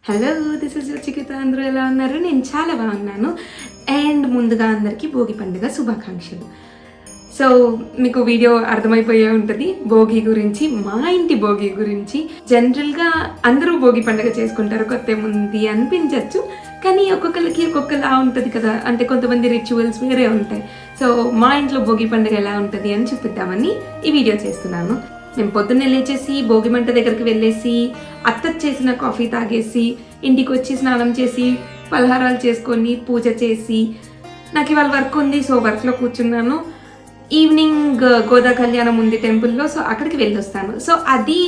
Hello, this is రుచికత. అందరూ ఎలా ఉన్నారు? నేను చాలా బాగున్నాను. అండ్ ముందుగా అందరికీ భోగి పండుగ శుభాకాంక్షలు. సో మీకు వీడియో అర్థమైపోయే ఉంటుంది భోగి గురించి, మా ఇంటి భోగి గురించి. జనరల్గా అందరూ భోగి పండుగ చేసుకుంటారు, కొత్త ముందు అనిపించవచ్చు, కానీ ఒక్కొక్కరికి ఒక్కొక్కలా ఉంటుంది కదా. అంటే కొంతమంది రిచువల్స్ వేరే ఉంటాయి. సో మా ఇంట్లో భోగి పండుగ ఎలా ఉంటుంది అని చూపిద్దామని ఈ వీడియో చేస్తున్నాను. మేము పొద్దున్నే లేచేసి భోగి మంట దగ్గరికి వెళ్ళేసి అత్త చేసిన కాఫీ తాగేసి ఇంటికి వచ్చి స్నానం చేసి పలహారాలు చేసుకొని పూజ చేసి, నాకు ఇవాళ వర్క్ ఉంది, సో వర్క్లో కూర్చున్నాను. ఈవినింగ్ గోదా కళ్యాణం ఉంది టెంపుల్లో, సో అక్కడికి వెళ్ళొస్తాను. సో అది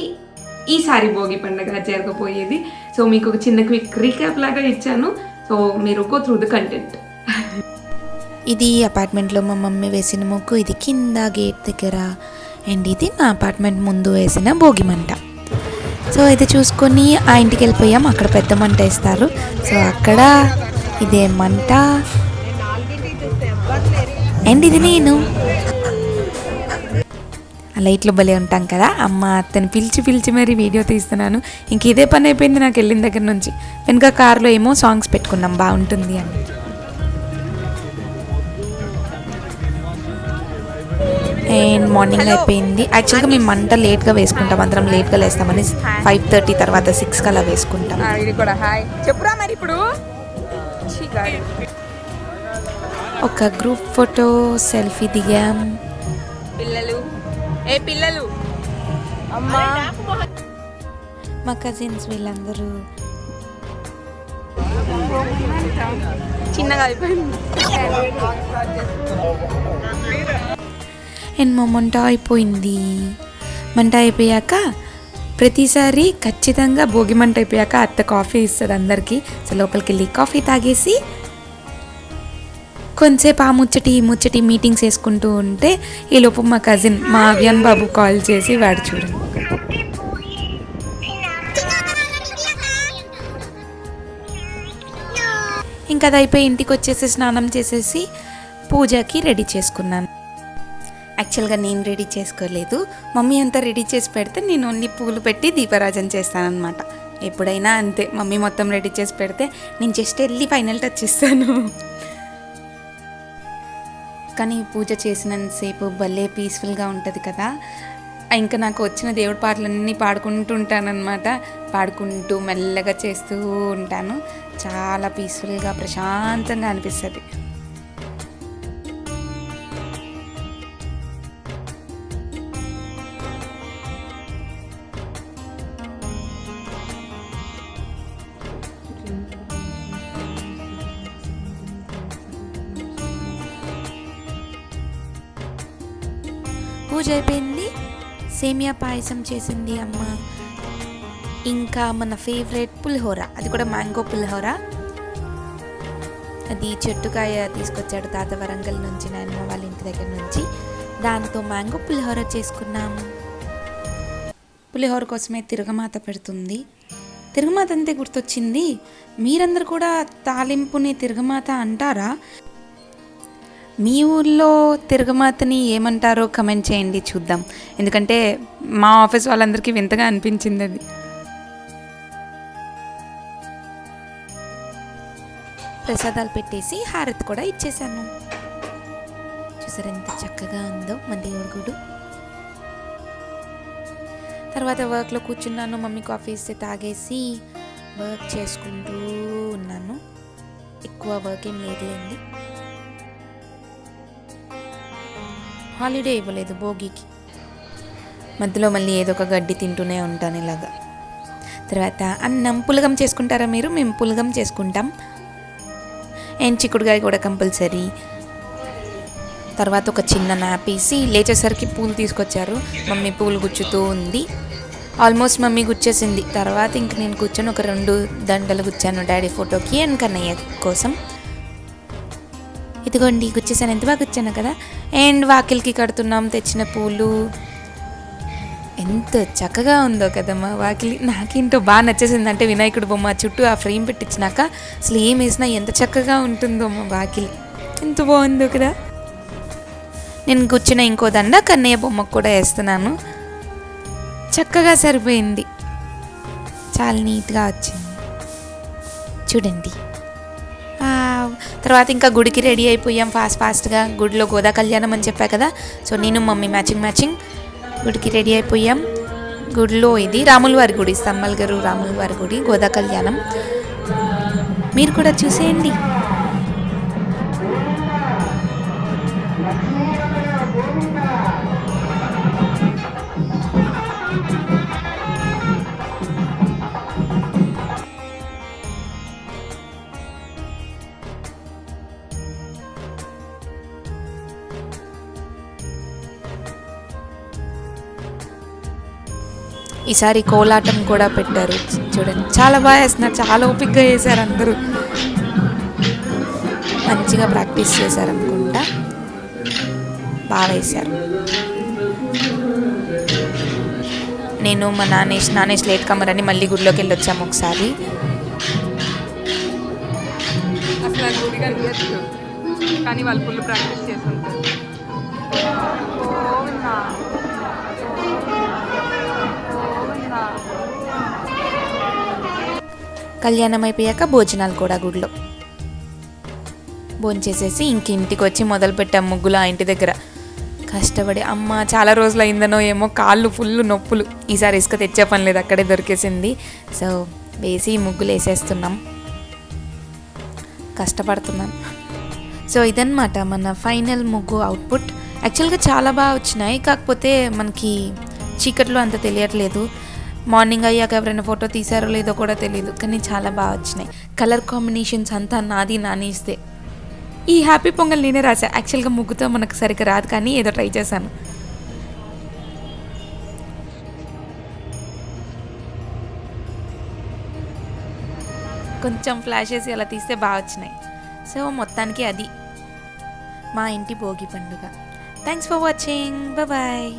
ఈసారి భోగి పండుగ జరగబోయేది. సో మీకు ఒక చిన్న క్విక్ రీక్యాప్ లాగా ఇచ్చాను. సో మీరు గో త్రూ ద కంటెంట్. ఇది అపార్ట్మెంట్లో మా మమ్మీ వేసిన ముగ్గు, ఇది కింద గేట్ దగ్గర, అండ్ ఇది మా అపార్ట్మెంట్ ముందు వేసిన భోగి మంట. సో ఇది చూసుకొని ఆ ఇంటికి వెళ్ళిపోయాం. అక్కడ పెద్ద మంట వేస్తారు, సో అక్కడ ఇదే మంట. అండ్ ఇది నేను ఆ లైట్లో భలే ఉంటాం కదా. అమ్మ అతను పిలిచి మరీ వీడియో తీస్తున్నాను. ఇంక ఇదే పని అయిపోయింది నాకు వెళ్ళిన దగ్గర నుంచి. వెనుక కార్లో ఏమో సాంగ్స్ పెట్టుకున్నాం, బాగుంటుంది అని. అండ్ మార్నింగ్ అయిపోయింది. యాక్చువల్గా మేము మంట లేట్గా వేసుకుంటాం, అందరం లేట్గా లేస్తామని 5:30 తర్వాత 6 అలా వేసుకుంటాం. ఒక గ్రూప్ ఫోటో సెల్ఫీ దిగాం. పిల్లలు మా కజిన్స్ వీళ్ళందరూ. చిన్నగా అయిపోయింది. అండ్ మా మంట అయిపోయింది. మంట అయిపోయాక ప్రతిసారి ఖచ్చితంగా భోగి మంట అయిపోయాక అత్త కాఫీ ఇస్తుంది అందరికీ. సో లోపలికి వెళ్ళి కాఫీ తాగేసి కొంతసేపు ఆ ముచ్చటి మీటింగ్స్ వేసుకుంటూ ఉంటే ఈలోపు మా కజిన్ మా అవ్యాన్ బాబు కాల్ చేసి వాడు చూడండి. ఇంకా అది అయిపోయి ఇంటికి వచ్చేసి స్నానం చేసేసి పూజకి రెడీ చేసుకున్నాను. యాక్చువల్గా నేను రెడీ చేసుకోలేదు, మమ్మీ అంతా రెడీ చేసి పెడితే నేను ఓన్లీ పూలు పెట్టి దీపారాజన చేస్తానన్నమాట. ఎప్పుడైనా అంతే, మమ్మీ మొత్తం రెడీ చేసి పెడితే నేను జస్ట్ వెళ్ళి ఫైనల్ టచ్ ఇస్తాను. కానీ పూజ చేసినంతసేపు భలే పీస్ఫుల్గా ఉంటుంది కదా. ఇంకా నాకు వచ్చిన దేవుడి పాటలన్నీ పాడుకుంటూ ఉంటానన్నమాట. పాడుకుంటూ మెల్లగా చేస్తూ ఉంటాను. చాలా పీస్ఫుల్గా ప్రశాంతంగా అనిపిస్తుంది. పూజ అయిపోయింది. సేమియా పాయసం చేసింది అమ్మ. ఇంకా మన ఫేవరెట్ పులిహోర, అది కూడా మ్యాంగో పులిహోర. అది చెట్టుకాయ తీసుకొచ్చాడు తాత వరంగల్ నుంచి, నాయనమ్మ వాళ్ళ ఇంటి దగ్గర నుంచి. దాంతో మ్యాంగో పులిహోర చేసుకున్నాం. పులిహోర కోసమే తిరగమాత పెడుతుంది. తిరగమాత అంతే గుర్తొచ్చింది, మీరందరూ కూడా తాలింపుని తిరగమాత అంటారా? మీ ఊళ్ళో తిరగమాతని ఏమంటారో కమెంట్ చేయండి, చూద్దాం. ఎందుకంటే మా ఆఫీస్ వాళ్ళందరికీ వింతగా అనిపించింది అది. ప్రసాదాలు పెట్టేసి హారతి కూడా ఇచ్చేసాను. చూసారు ఎంత చక్కగా ఉందో మన దేవుడి గుడి. తర్వాత వర్క్లో కూర్చున్నాను. మమ్మీ కాఫీ ఇస్తే తాగేసి వర్క్ చేసుకుంటూ ఉన్నాను. ఎక్కువ వర్క్ ఏం లేదులేండి. హాలిడే ఇవ్వలేదు భోగికి. మధ్యలో మళ్ళీ ఏదో ఒక గడ్డి తింటూనే ఉంటాను ఇలాగా. తర్వాత అన్నం పులగం చేసుకుంటారా మీరు? మేము పులగం చేసుకుంటాం. అండ్ చిక్కుడుకాయ కూడా కంపల్సరీ. తర్వాత ఒక చిన్న నాప్ వేసి లేచేసరికి పూలు తీసుకొచ్చారు. మమ్మీ పూలు గుచ్చుతూ ఉంది. ఆల్మోస్ట్ మమ్మీ గుచ్చేసింది. తర్వాత ఇంక నేను కూర్చొని ఒక 2 దండలు గుచ్చాను డాడీ ఫోటోకి అండ్ కన్నయ్య కోసం. ఇదిగోండి గుచ్చేసాను, ఎంత బాగా గుచ్చాను కదా. అండ్ వాకిలికి కడుతున్నాం తెచ్చిన పూలు. ఎంత చక్కగా ఉందో కదమ్మా వాకిలి. నాకేంటో బాగా నచ్చేసింది. అంటే వినాయకుడు బొమ్మ చుట్టూ ఆ ఫ్రేమ్ పెట్టించినాక అసలు ఏం వేసినా ఎంత చక్కగా ఉంటుందో మా వాకిలి. ఎంత బాగుందో కదా. నేను గుచ్చిన ఇంకో దండ కన్నయ్య బొమ్మకు కూడా వేస్తున్నాను. చక్కగా సరిపోయింది, చాలా నీట్గా వచ్చింది. చూడండి. తర్వాత ఇంకా గుడికి రెడీ అయిపోయాం ఫాస్ట్గా. గుడిలో గోదా కళ్యాణం అని చెప్పా కదా, సో నేను మమ్మీ మ్యాచింగ్ గుడికి రెడీ అయిపోయాం. గుడిలో ఇది రాముల వారి గుడి, సమ్మల్ గారు రాముల వారి గుడి, గోదా కళ్యాణం. మీరు కూడా చూసేయండి. ఈసారి కోలాటం కూడా పెట్టారు, చూడండి చాలా బాగా వేస్తున్నారు, చాలా ఓపికగా వేశారు అందరూ, మంచిగా ప్రాక్టీస్ చేశారు అనుకుంటా, బాగా వేశారు. నేను మా నానేష్ లేట్ కమర్ అని మళ్ళీ గుడిలోకి వెళ్ళి వచ్చాము ఒకసారి. అసలు గుడి కనిపించదు కానీ వాళ్ళు ఫుల్ ప్రాక్టీస్ చేస్తుంటారు. కళ్యాణం అయిపోయాక భోజనాలు కూడా గుడిలో భోంచేసేసి ఇంక ఇంటికి వచ్చి మొదలుపెట్టాం ముగ్గులు. ఆ ఇంటి దగ్గర కష్టపడి అమ్మ చాలా రోజులు అయిందనో ఏమో కాళ్ళు ఫుల్ నొప్పులు. ఈసారి ఇసుక తెచ్చే పని లేదు, అక్కడే దొరికేసింది. సో వేసి ముగ్గులు వేసేస్తున్నాం, కష్టపడుతున్నాం. సో ఇదన్నమాట మన ఫైనల్ ముగ్గు అవుట్పుట్. యాక్చువల్గా చాలా బాగా వచ్చినాయి, కాకపోతే మనకి చీకట్లో అంత తెలియట్లేదు. మార్నింగ్ అయ్యాక ఎవరైనా ఫోటో తీసారో లేదో కూడా తెలియదు, కానీ చాలా బాగా వచ్చినాయి. కలర్ కాంబినేషన్స్ అంతా నానిస్తే. ఈ హ్యాపీ పొంగల్ నేనే రాసా. యాక్చువల్గా ముగ్గుతో మనకు సరిగ్గా రాదు, కానీ ఏదో ట్రై చేశాను. కొంచెం ఫ్లాష్ వేసి అలా తీస్తే బాగా వచ్చినాయి. సో మొత్తానికి అది మా ఇంటి భోగి పండుగ. Thanks for watching, bye.